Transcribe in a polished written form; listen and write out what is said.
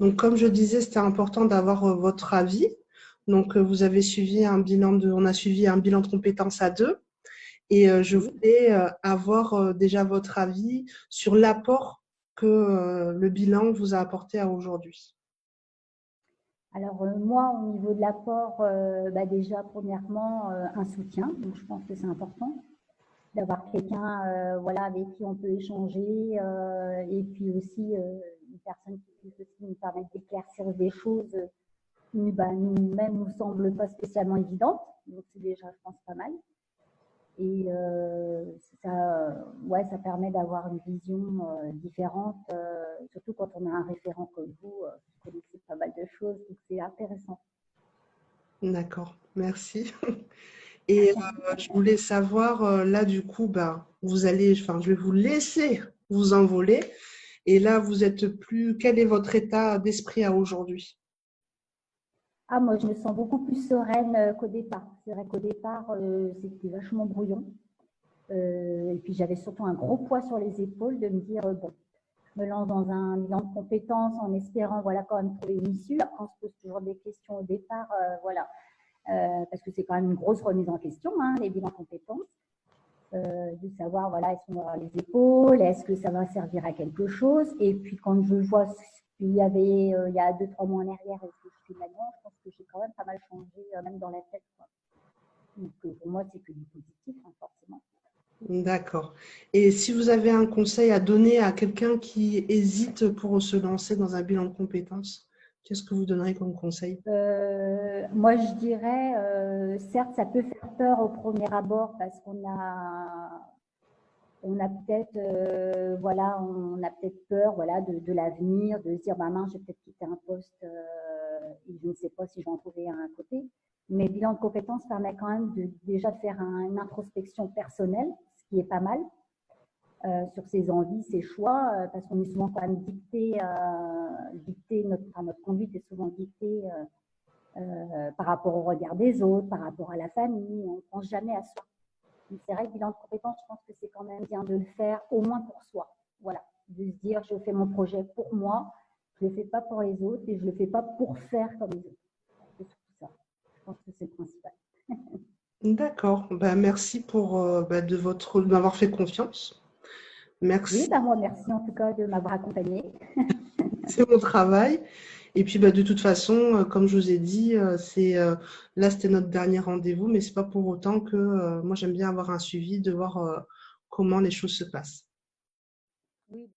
Donc, comme je disais, c'était important d'avoir votre avis. Donc, vous avez suivi on a suivi un bilan de compétences à deux. Et je Oui. voulais avoir déjà votre avis sur l'apport que le bilan vous a apporté à aujourd'hui. Alors moi, au niveau de l'apport, bah, déjà, premièrement, un soutien. Donc je pense que c'est important d'avoir quelqu'un voilà, avec qui on peut échanger et puis aussi une personne qui puisse aussi nous permettre d'éclaircir des choses qui bah, nous-mêmes nous semblent pas spécialement évidentes. Donc c'est déjà, je pense, pas mal. Et ouais, ça permet d'avoir une vision différente, surtout quand on a un référent comme vous, qui connaissez pas mal de choses, donc c'est intéressant. D'accord, merci. Et je voulais savoir, là, du coup, bah, enfin, je vais vous laisser vous envoler. Et là, vous êtes plus, quel est votre état d'esprit à aujourd'hui? Ah, moi, je me sens beaucoup plus sereine qu'au départ. C'est vrai qu'au départ, c'était vachement brouillon. Et puis, j'avais surtout un gros poids sur les épaules de me dire, bon, je me lance dans un bilan de compétences en espérant, voilà, quand même trouver une issue. Après, on se pose toujours des questions au départ, voilà, parce que c'est quand même une grosse remise en question, hein, les bilans de compétences. De savoir, voilà, est-ce qu'on va avoir les épaules, est-ce que ça va servir à quelque chose. Et puis quand je vois ce qu'il y avait il y a 2-3 mois en arrière et ce que je fais maintenant, je pense que j'ai quand même pas mal changé, même dans la tête, quoi. Donc pour moi, c'est que du positif, hein, forcément. D'accord. Et si vous avez un conseil à donner à quelqu'un qui hésite pour se lancer dans un bilan de compétences, qu'est-ce que vous donneriez comme conseil? Moi, je dirais, certes, ça peut faire peur au premier abord parce on a peut-être voilà, on a peut-être peur voilà, de l'avenir, de se dire bah mince, je vais peut-être quitter un poste et je ne sais pas si je vais en trouver un à côté. Mais le bilan de compétences permet quand même déjà de faire une introspection personnelle, ce qui est pas mal, sur ses envies, ses choix, parce qu'on est souvent quand même dicté notre conduite est souvent dictée par rapport au regard des autres, par rapport à la famille, on ne pense jamais à soi. Mais c'est vrai que le bilan de compétences, je pense que c'est quand même bien de le faire, au moins pour soi. Voilà, de se dire, je fais mon projet pour moi, je ne le fais pas pour les autres et je ne le fais pas pour faire comme les autres. C'est tout ça. Je pense que c'est le principal. D'accord. Bah, merci pour bah, de m'avoir fait confiance. Oui, Merci, bah moi, merci en tout cas de m'avoir accompagné. c'est mon travail. Et puis bah, de toute façon, comme je vous ai dit, là c'était notre dernier rendez-vous, mais c'est pas pour autant que moi j'aime bien avoir un suivi, de voir comment les choses se passent. Oui,